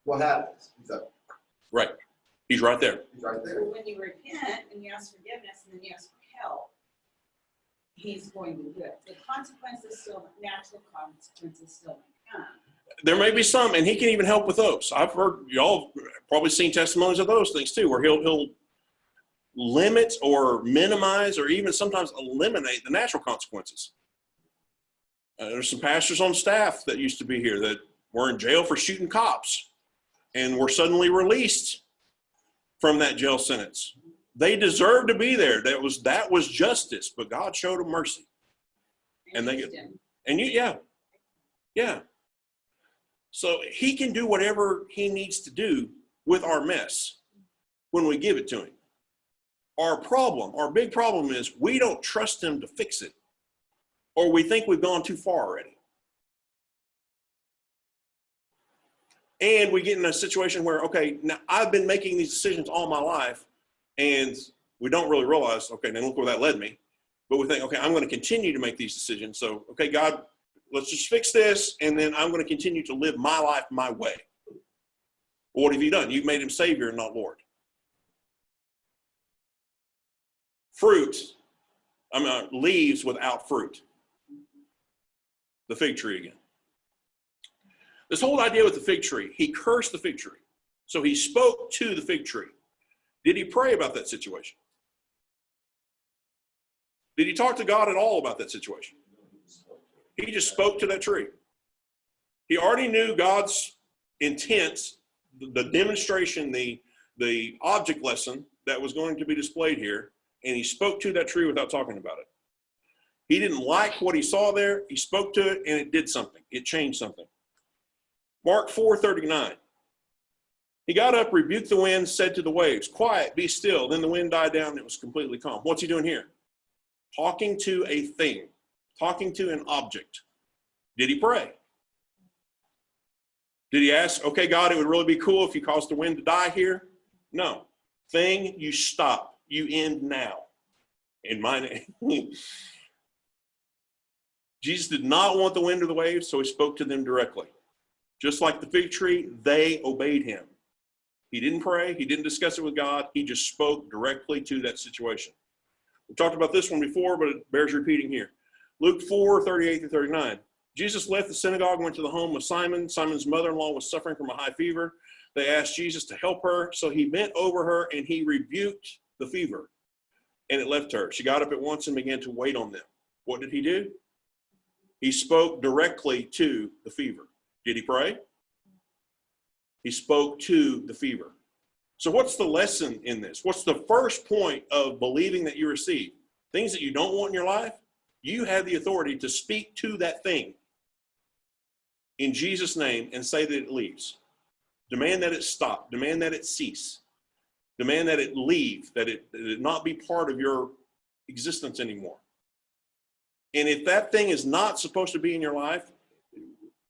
what happens? He's like, Right. He's right there. he's right there. When you repent and you ask forgiveness and then you ask for help, he's going to do it. The consequences still, natural consequences still may come. There may be some, and he can even help with those. I've heard, y'all probably seen testimonies of those things too, where he'll limit or minimize or even sometimes eliminate the natural consequences. There's some pastors on staff that used to be here that were in jail for shooting cops and were suddenly released from that jail sentence. They deserved to be there. That was justice, but God showed them mercy. And they used him. And yeah. So he can do whatever he needs to do with our mess when we give it to him. Our big problem is we don't trust him to fix it, or we think we've gone too far already. And we get in a situation where, okay, now I've been making these decisions all my life, and we don't really realize, okay, now look where that led me. But we think, okay, I'm going to continue to make these decisions. So, okay, God, let's just fix this, and then I'm going to continue to live my life my way. Well, what have you done? You've made him Savior and not Lord. Leaves without fruit. The fig tree again. This whole idea with the fig tree, he cursed the fig tree. So he spoke to the fig tree. Did he pray about that situation? Did he talk to God at all about that situation? He just spoke to that tree. He already knew God's intent, the demonstration, the object lesson that was going to be displayed here, and he spoke to that tree without talking about it. He didn't like what he saw there. He spoke to it, and it did something. It changed something. Mark 4:39. He got up, rebuked the wind, said to the waves, "Quiet, be still." Then the wind died down, and it was completely calm. What's he doing here? Talking to a thing, talking to an object. Did he pray? Did he ask, okay, God, it would really be cool if you caused the wind to die here? No. Thing, you stop. You end now. In my name. Jesus did not want the wind or the waves, so he spoke to them directly. Just like the fig tree, they obeyed him. He didn't pray. He didn't discuss it with God. He just spoke directly to that situation. We talked about this one before, but it bears repeating here. Luke 4:38-39. Jesus left the synagogue and went to the home of Simon. Simon's mother-in-law was suffering from a high fever. They asked Jesus to help her, so he bent over her and he rebuked the fever, and it left her. She got up at once and began to wait on them. What did he do? He spoke directly to the fever. Did he pray? He spoke to the fever. So what's the lesson in this? What's the first point of believing that you receive? Things that you don't want in your life, you have the authority to speak to that thing in Jesus' name and say that it leaves. Demand that it stop. Demand that it cease. Demand that it leave, that it not be part of your existence anymore. And if that thing is not supposed to be in your life,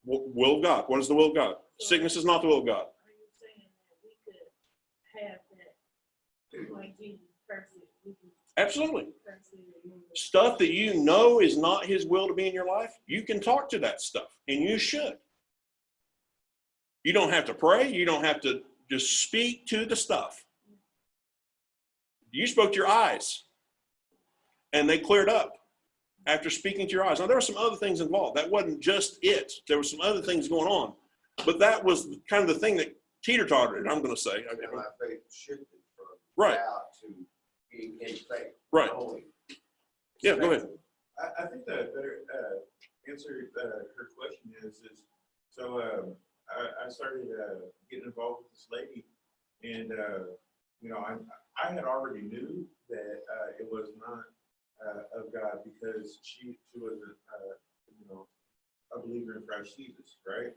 will of God. What is the will of God? Sickness is not the will of God. Are you saying Like Jesus, curse it. We can Absolutely. curse it and move it. Stuff that you know is not his will to be in your life, you can talk to that stuff, and you should. You don't have to pray. You don't have to just speak to the stuff. You spoke to your eyes, and they cleared up after speaking to your eyes. Now, there were some other things involved. That wasn't just it. There were some other things going on. But that was kind of the thing that teeter-tottered, I'm going to say. And my faith shifted from Right. doubt to being in faith. Right. Only. Yeah, go ahead. I think the better answer her question is so I started getting involved with this lady, and you know, I had already knew that it was not of God because she wasn't you know, a believer in Christ Jesus, right?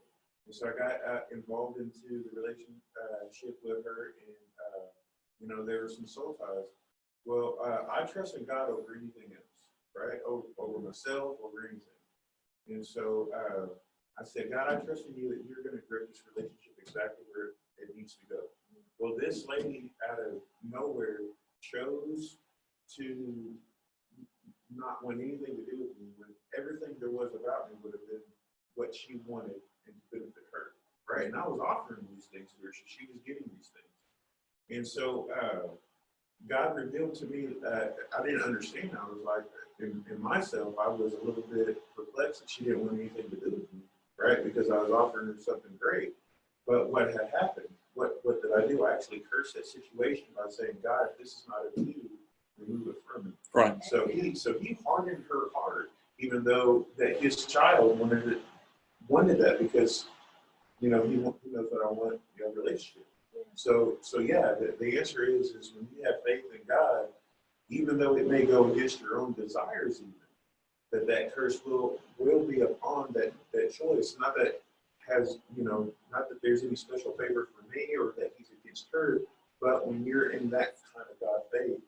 And so I got involved into the relationship with her, and you know, there were some soul ties. Well, I trusted God over anything else, right? Over myself, over anything. And so I said, God, I trust in you that you're going to direct this relationship exactly where it needs to go. Well, this lady out of nowhere chose to not want anything to do with me when everything there was about me would have been what she wanted and to benefit her, right? And I was offering these things to her, so she was getting these things. And so God revealed to me, I didn't understand. I was like, in myself, I was a little bit perplexed that she didn't want anything to do with me, right? Because I was offering her something great. But what had happened, what did I do? I actually cursed that situation by saying, God, if this is not of you, remove it from me. Right. So he hardened her heart, even though that his child wanted that because, you know, he knows that I want a relationship. So yeah, the answer is when you have faith in God, even though it may go against your own desires, even that curse will be upon that choice. Not that has, you know, not that there's any special favor for me or that he's against her, but when you're in that kind of God faith,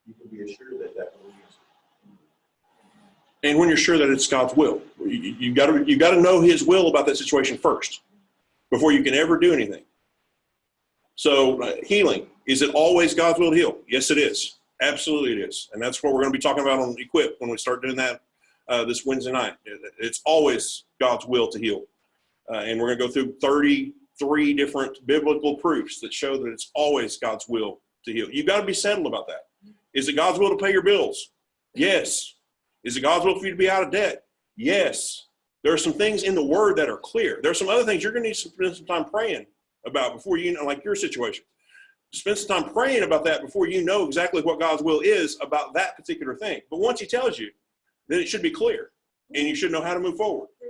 you can be assured that will be answered. And when you're sure that it's God's will, you got to know his will about that situation first before you can ever do anything. So healing, is it always God's will to heal? Yes, it is. Absolutely it is. And that's what we're going to be talking about on Equip when we start doing that this Wednesday night. It's always God's will to heal. And we're going to go through 33 different biblical proofs that show that it's always God's will to heal. You've got to be settled about that. Is it God's will to pay your bills? Yes. Is it God's will for you to be out of debt? Yes. There are some things in the Word that are clear. There are some other things you're going to need to spend some time praying about before you know, like your situation. Spend some time praying about that before you know exactly what God's will is about that particular thing. But once he tells you, then it should be clear, and you should know how to move forward. I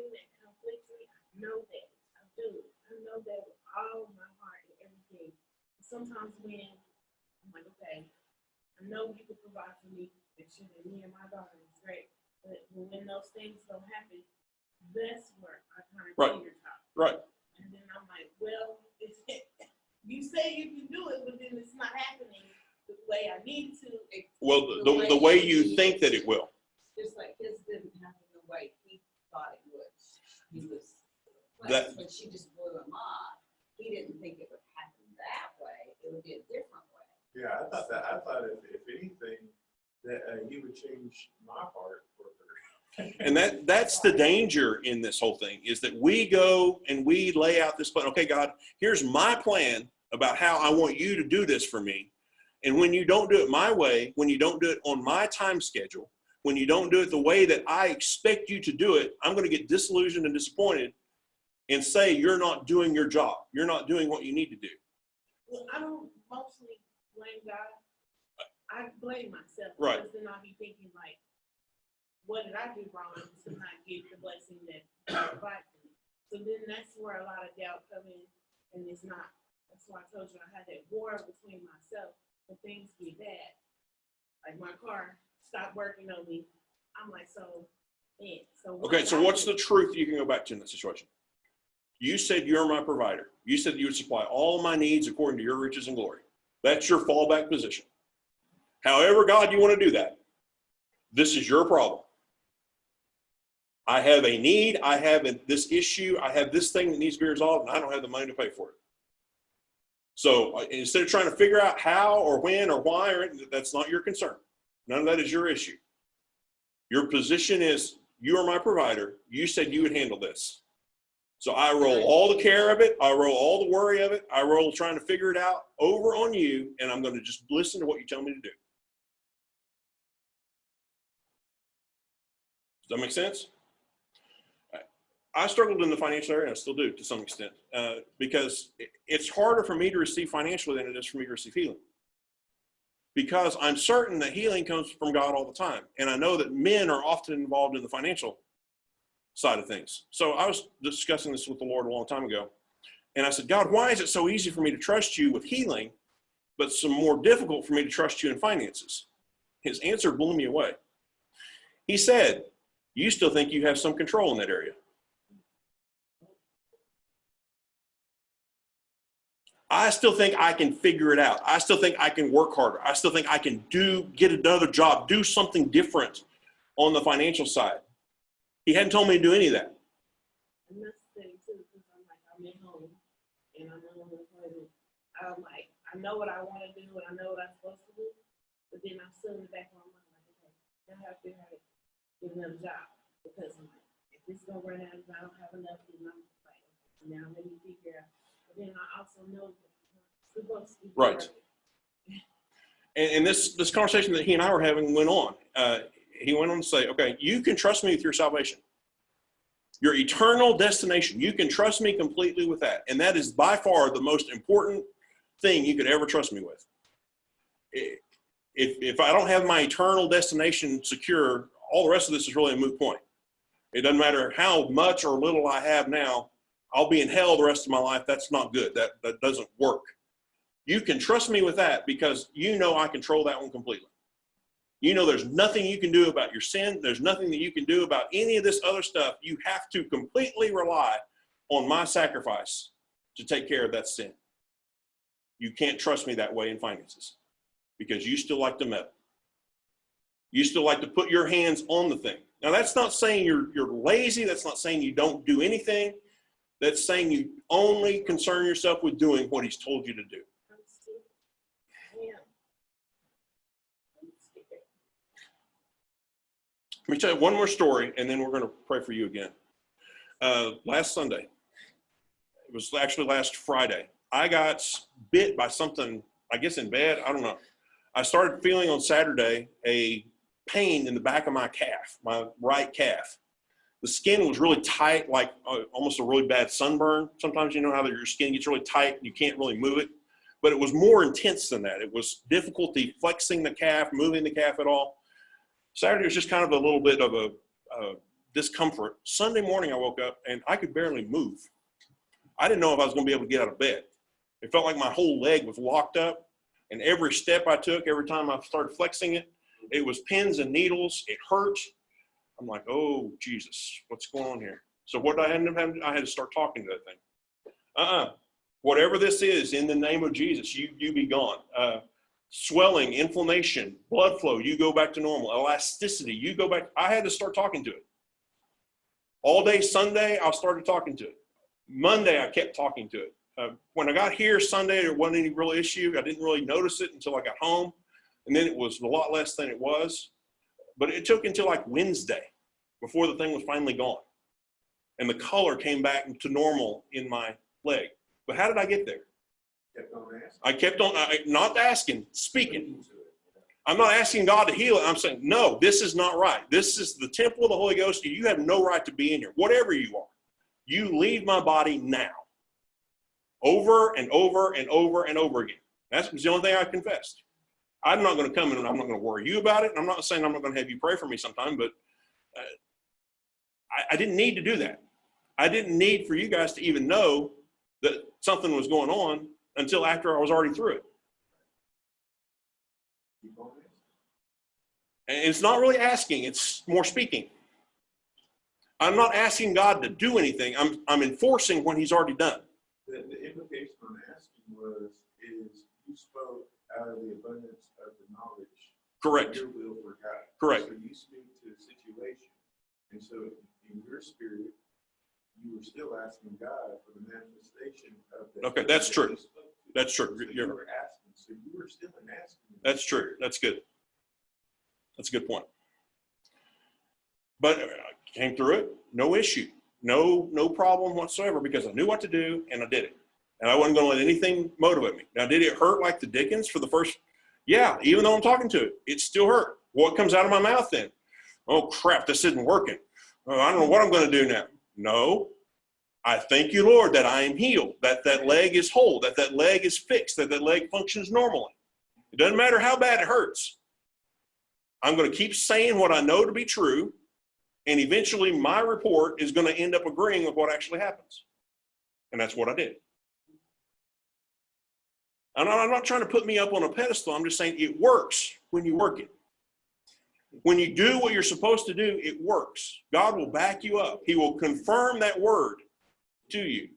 know that. I do. I know that with all my heart and everything. Sometimes when I'm like, okay, I know you can provide for me, and me and my daughter is great. But when those things don't happen, that's where I kind of Right. teeter top. Right. And then I'm like, well, you say you can do it, but then it's not happening the way I need to. Well, the way you think that it will. Just like his didn't happen the way he thought it would. He was, That- when she just blew him off, he didn't think it would happen that way. It would be a different way. Yeah, I thought if anything that you would change my heart for her. And that's the danger in this whole thing, is that we go and we lay out this plan. Okay, God, here's my plan about how I want you to do this for me. And when you don't do it my way, when you don't do it on my time schedule, when you don't do it the way that I expect you to do it, I'm going to get disillusioned and disappointed and say you're not doing your job. You're not doing what you need to do. Well, I don't mostly blame God. I blame myself. Right. Because then I'll be thinking like, what did I do wrong to not get the blessing that God provided for me? So then that's where a lot of doubt come in, and it's not. That's why I told you I had that war between myself when things get bad. Like my car stopped working on me. I'm like, so, man. So what Okay, did so I what's do? the truth you can go back to in that situation? You said you're my provider. You said you would supply all my needs according to your riches and glory. That's your fallback position. However, God, you want to do that, this is your problem. I have a need. I have this issue. I have this thing that needs to be resolved, and I don't have the money to pay for it. So instead of trying to figure out how or when or why, that's not your concern. None of that is your issue. Your position is, you are my provider. You said you would handle this. So I roll all the care of it. I roll all the worry of it. I roll trying to figure it out over on you, and I'm going to just listen to what you tell me to do. Does that make sense? I struggled in the financial area, and I still do to some extent, because it's harder for me to receive financially than it is for me to receive healing. Because I'm certain that healing comes from God all the time. And I know that men are often involved in the financial side of things. So I was discussing this with the Lord a long time ago. And I said, God, why is it so easy for me to trust you with healing, but some more difficult for me to trust you in finances? His answer blew me away. He said, you still think you have some control in that area. I still think I can figure it out. I still think I can work harder. I still think I can get another job, do something different on the financial side. He hadn't told me to do any of that. And that's the thing too, because I'm at home and I'm on the appointment. I know what I want to do and I know what I'm supposed to do, but then I'm still in the back of my mind like, okay, I have to figure out how to get another job because I'm like, if this is gonna run out, if I don't have enough, then I'm like, now let me figure out. But then I also know that I'm supposed to do Right. And this conversation that he and I were having went on. He went on to say, okay, you can trust me with your salvation. Your eternal destination, you can trust me completely with that. And that is by far the most important thing you could ever trust me with. If I don't have my eternal destination secure, all the rest of this is really a moot point. It doesn't matter how much or little I have now, I'll be in hell the rest of my life. That's not good. That doesn't work. You can trust me with that because you know I control that one completely. You know there's nothing you can do about your sin. There's nothing that you can do about any of this other stuff. You have to completely rely on my sacrifice to take care of that sin. You can't trust me that way in finances because you still like to meddle. You still like to put your hands on the thing. Now, that's not saying you're lazy. That's not saying you don't do anything. That's saying you only concern yourself with doing what he's told you to do. I'm still, I am. I'm scared. Let me tell you one more story, and then we're going to pray for you again. Last Sunday, it was actually last Friday, I got bit by something, I guess in bed, I don't know. I started feeling on Saturday a pain in the back of my calf, my right calf. The skin was really tight, like almost a really bad sunburn. Sometimes you know how your skin gets really tight and you can't really move it. But it was more intense than that. It was difficulty flexing the calf, moving the calf at all. Saturday was just kind of a little bit of a discomfort. Sunday morning I woke up and I could barely move. I didn't know if I was going to be able to get out of bed. It felt like my whole leg was locked up. And every step I took, every time I started flexing it, it was pins and needles. It hurt. I'm like, oh, Jesus, what's going on here? So what did I end up having? I had to start talking to that thing. Whatever this is, in the name of Jesus, you be gone. Swelling, inflammation, blood flow, you go back to normal. Elasticity, you go back. I had to start talking to it. All day Sunday, I started talking to it. Monday, I kept talking to it. When I got here Sunday, there wasn't any real issue. I didn't really notice it until I got home. And then it was a lot less than it was. But it took until like Wednesday before the thing was finally gone. And the color came back to normal in my leg. But how did I get there? Kept on asking. I kept on, not asking, speaking. I'm not asking God to heal it. I'm saying, no, this is not right. This is the temple of the Holy Ghost. You have no right to be in here. Whatever you are, you leave my body now. Over and over and over and over again. That's the only thing I confessed. I'm not going to come in and I'm not going to worry you about it. I'm not saying I'm not going to have you pray for me sometime, but I didn't need to do that. I didn't need for you guys to even know that something was going on until after I was already through it. Keep on asking. And it's not really asking, it's more speaking. I'm not asking God to do anything. I'm enforcing what he's already done. The implication on asking is you spoke out of the abundance of the knowledge. Correct. Your will for God. Correct. So you speak to a situation. And so in your spirit, you were still asking God for the manifestation of that. Okay, that's true. That's true. So you You're- were asking, so you were still in asking. That's true. That's good. That's a good point. But I came through it, no issue, no problem whatsoever, because I knew what to do and I did it. And I wasn't going to let anything motivate me. Now, did it hurt like the Dickens for the first? Yeah, even though I'm talking to it, it still hurt. What comes out of my mouth then? Oh crap, this isn't working. Oh, I don't know what I'm going to do now. No, I thank you, Lord, that I am healed, that that leg is whole, that that leg is fixed, that that leg functions normally. It doesn't matter how bad it hurts. I'm going to keep saying what I know to be true, and eventually my report is going to end up agreeing with what actually happens. And that's what I did. And I'm not trying to put me up on a pedestal. I'm just saying it works when you work it. When you do what you're supposed to do, it works. God will back you up. He will confirm that word to you.